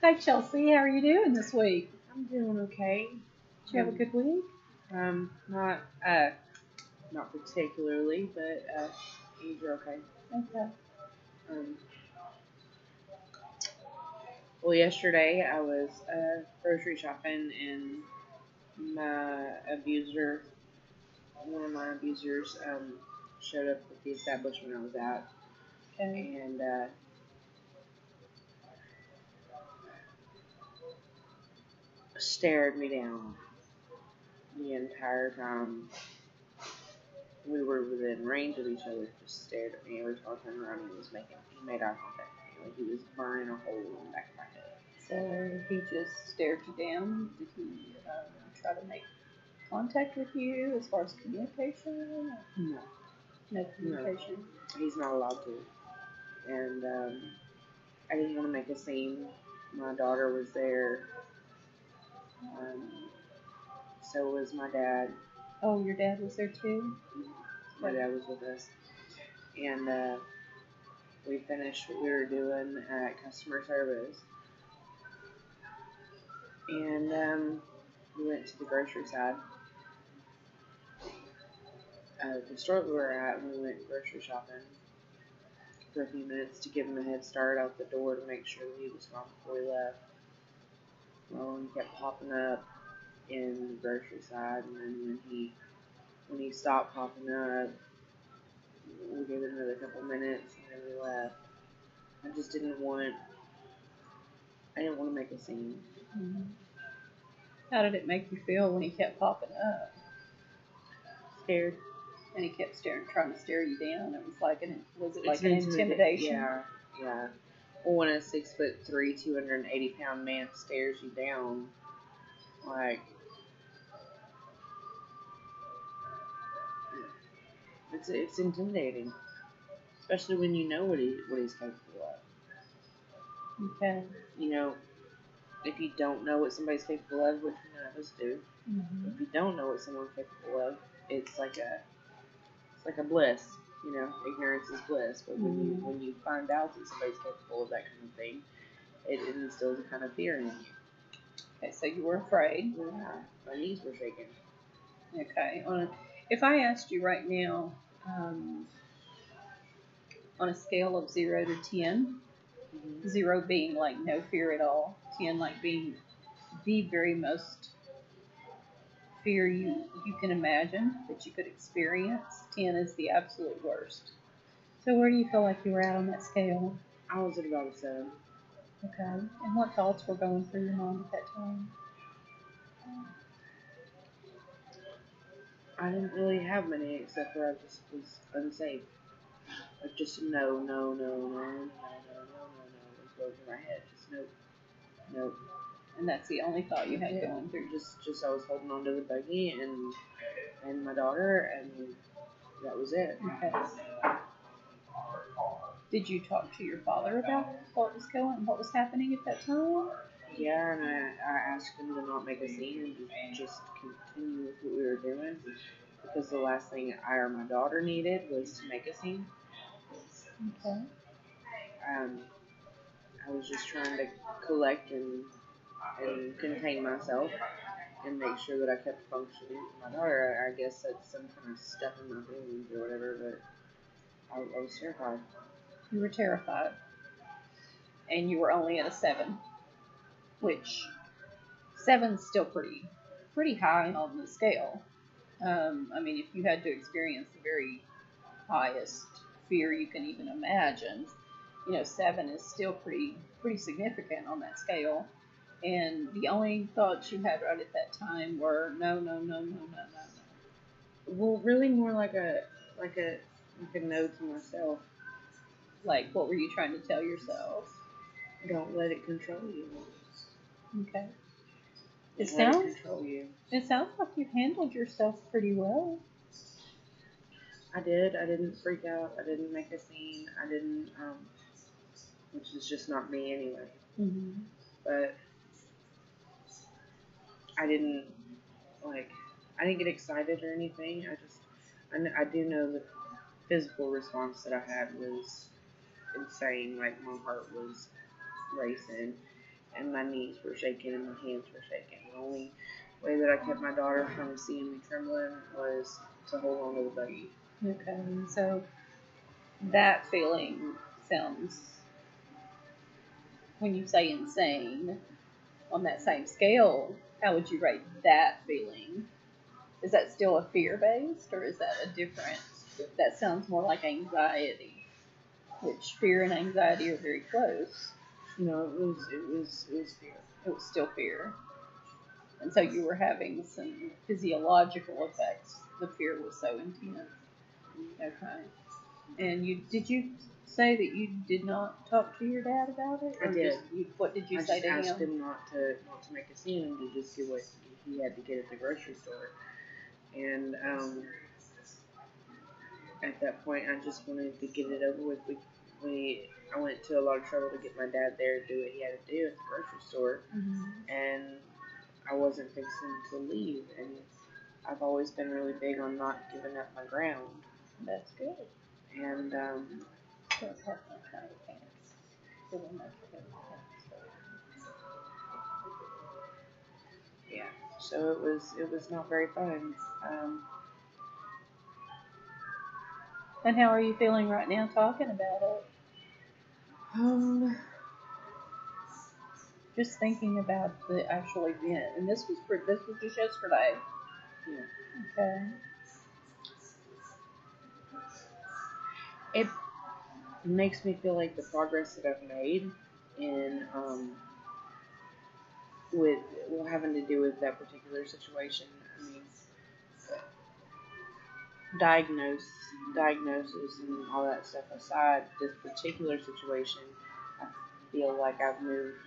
Hi, Chelsea. How are you doing this week? I'm doing okay. Did you have a good week? Not not particularly, but things are okay. Okay. Um, well, yesterday I was grocery shopping, and one of my abusers, showed up at the establishment I was at, Okay. and stared me down the entire time. We were within range of each other. Just stared at me every time I turned around. He made eye contact with me, like he was burning a hole in the back of my head. So he just stared you down. Did he try to make contact with you as far as communication? No, No communication. he's not allowed to. And I didn't want to make a scene. My daughter was there. Um, so was my dad. Oh, your dad was there too? My dad was with us. And we finished what we were doing at customer service. And we went to the grocery side. The store we were at, and we went grocery shopping for a few minutes to give him a head start out the door to make sure that he was gone before we left. Well, he kept popping up in the grocery side, and then when he stopped popping up, we gave it another couple minutes, and then we left. I didn't want to make a scene. Mm-hmm. How did it make you feel when he kept popping up? Scared. And he kept trying to stare you down. It was like an intimidation? Yeah. Well, when a 6'3", 280-pound man stares you down, like, it's intimidating, especially when you know what he's capable of. Okay. You know, if you don't know what somebody's capable of, which none of us do, Mm-hmm. if you don't know what someone's capable of, it's like a bliss. You know, ignorance is bliss. But when you find out that somebody's capable of that kind of thing, it instills a kind of fear in you. Okay, so you were afraid. Yeah, my knees were shaking. Okay. If I asked you right now, on a scale of 0 to 10, 0 being like no fear at all, 10 like being the very most fear you can imagine that you could experience, 10 is the absolute worst. So where do you feel like you were at on that scale? I was at about a 7. Okay. And what thoughts were going through your mind at that time? I didn't really have many, except for I just was unsafe. Like just no was going through my head. Just no. And that's the only thought you had going through. Just I was holding on to the buggy and my daughter, and that was it. Okay. Did you talk to your father about what was happening at that time? Yeah, and I asked him to not make a scene and just continue with what we were doing, because the last thing I or my daughter needed was to make a scene. Okay. I was just trying to collect and contain myself and make sure that I kept functioning. My daughter, I guess, had some kind of stuff in my feelings or whatever, but I was terrified. You were terrified. And you were only at a 7, which 7's still pretty high on the scale. I mean, if you had to experience the very highest fear you can even imagine, 7 is still pretty significant on that scale. And the only thoughts you had right at that time were no. Well, really more like a no to myself. Like, what were you trying to tell yourself? Don't let it control you. Okay. It sounds like you handled yourself pretty well. I did. I didn't freak out. I didn't make a scene. I didn't, which is just not me anyway. Mm-hmm. But I didn't get excited or anything. I do know the physical response that I had was insane. Like, my heart was racing, and my knees were shaking and my hands were shaking. The only way that I kept my daughter from seeing me trembling was to hold on to the buggy. Okay, so that feeling sounds, when you say insane, on that same scale, how would you rate that feeling? Is that still a fear-based, or is that a different, that sounds more like anxiety, which fear and anxiety are very close. No, it was fear. It was still fear. And so you were having some physiological effects. The fear was so intense. Okay. And did you say that you did not talk to your dad about it? I did. What did you I say just to asked him? him not to make a scene and to just do what he had to get at the grocery store. And at that point, I just wanted to get it over with. I went to a lot of trouble to get my dad there to do what he had to do at the grocery store, and I wasn't fixing to leave. And I've always been really big on not giving up my ground. That's good. And yeah, so it was not very fun. And how are you feeling right now talking about it? Just thinking about the actual event, and this was just yesterday. Yeah. Okay. It makes me feel like the progress that I've made in with having to do with that particular situation. I mean, diagnosis and all that stuff aside, this particular situation, I feel like I've moved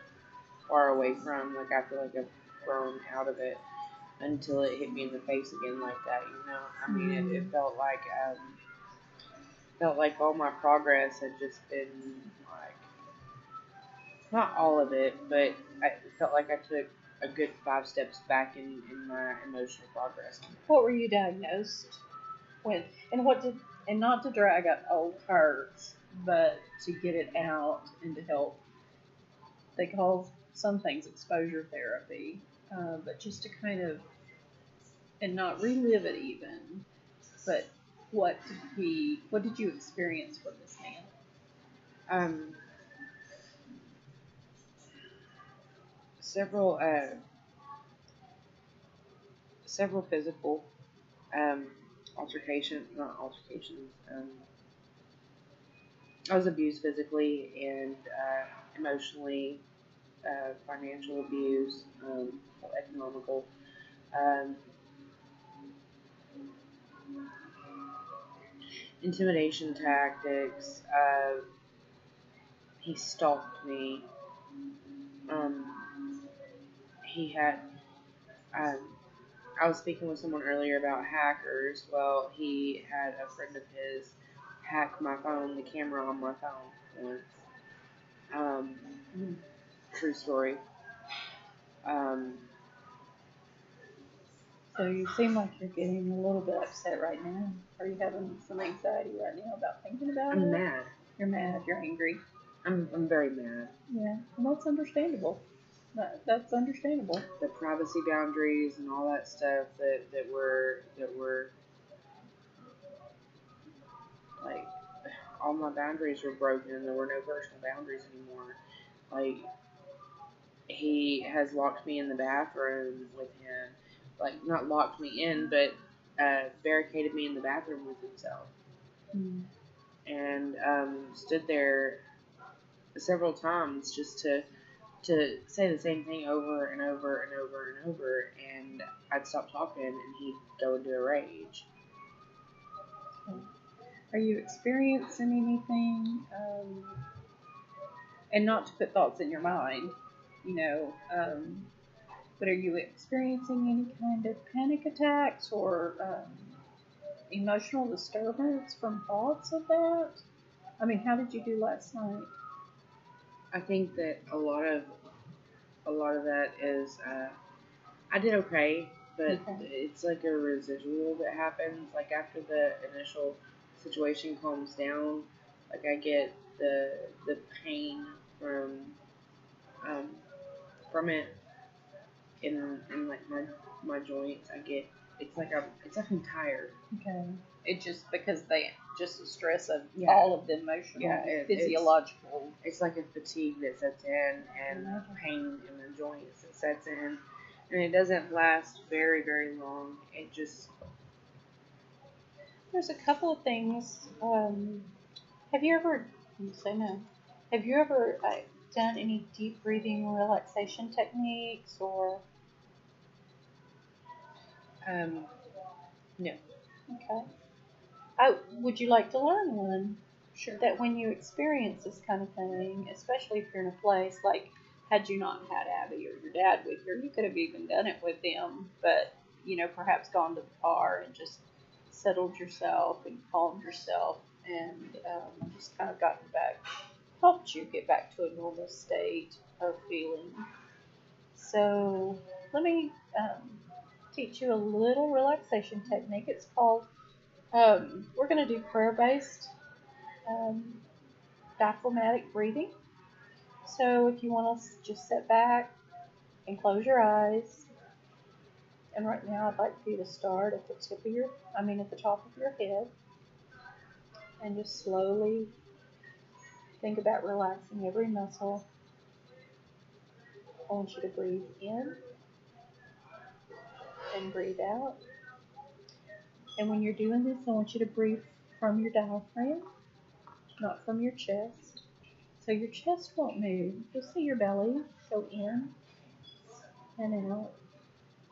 far away from. Like, I feel like I've grown out of it until it hit me in the face again like that. You know, I mean, it felt like all my progress had just been like, not all of it, but I felt like I took a good 5 steps back in my emotional progress. What were you diagnosed with? And not to drag up old hurts, but to get it out and to help. They call some things exposure therapy, but just to kind of, and not relive it even, but what did you experience with this man? Several physical not altercations. I was abused physically and emotionally, financial abuse, economical. Intimidation tactics. He stalked me. He had. I was speaking with someone earlier about hackers. Well, he had a friend of his hack my phone, the camera on my phone once. True story. So you seem like you're getting a little bit upset right now. Are you having some anxiety right now about thinking about it? I'm mad. You're mad. You're angry. I'm very mad. Yeah, well, that's understandable. That's understandable. The privacy boundaries and all that stuff that were like, all my boundaries were broken and there were no personal boundaries anymore. Like, he has locked me in the bathroom with him. Like, not locked me in, but barricaded me in the bathroom with himself. And stood there several times just to say the same thing over and over and over and over, and I'd stop talking and he'd go into a rage. Are you experiencing anything, and not to put thoughts in your mind, but are you experiencing any kind of panic attacks or emotional disturbance from thoughts of that? I mean, how did you do last night? I think that a lot of that is I did okay, but it's like a residual that happens. Like, after the initial situation calms down, like, I get the pain from from it in like my joints. It's like I'm tired. Okay. It just because the stress of Yeah. all of the emotional, physiological. It's like a fatigue that sets in and pain in the joints that sets in, and it doesn't last very, very long. It just. There's a couple of things. Have you ever? Say no. Have you ever done any deep breathing relaxation techniques or? No. Okay. Would you like to learn one? Sure. That when you experience this kind of thing, especially if you're in a place like, had you not had Abby or your dad with you, you could have even done it with them, but, perhaps gone to the car and just settled yourself and calmed yourself and just kind of helped you get back to a normal state of feeling. So let me teach you a little relaxation technique. It's called, we're going to do prayer-based diaphragmatic breathing. So if you want to just sit back and close your eyes, and right now I'd like for you to start at the top of your head, and just slowly think about relaxing every muscle. I want you to breathe in and breathe out. And when you're doing this, I want you to breathe from your diaphragm, not from your chest. So your chest won't move. Just see your belly go in and out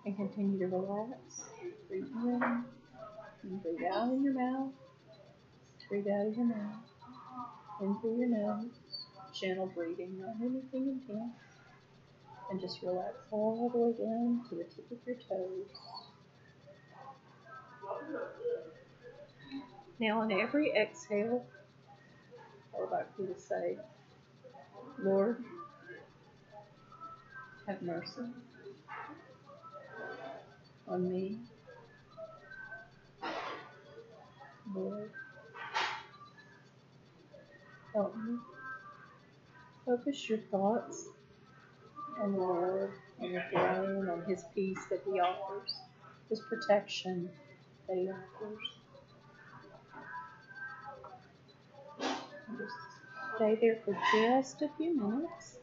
and continue to relax. Breathe in and breathe out in your mouth. Breathe out of your mouth. In through your nose. Gentle breathing, not anything intense. And just relax all the way down to the tip of your toes. Now on every exhale, I would like you to say, Lord, have mercy on me. Lord, help me. Focus your thoughts on the Lord, on the throne, on His peace that He offers, His protection that He offers. And just stay there for just a few minutes.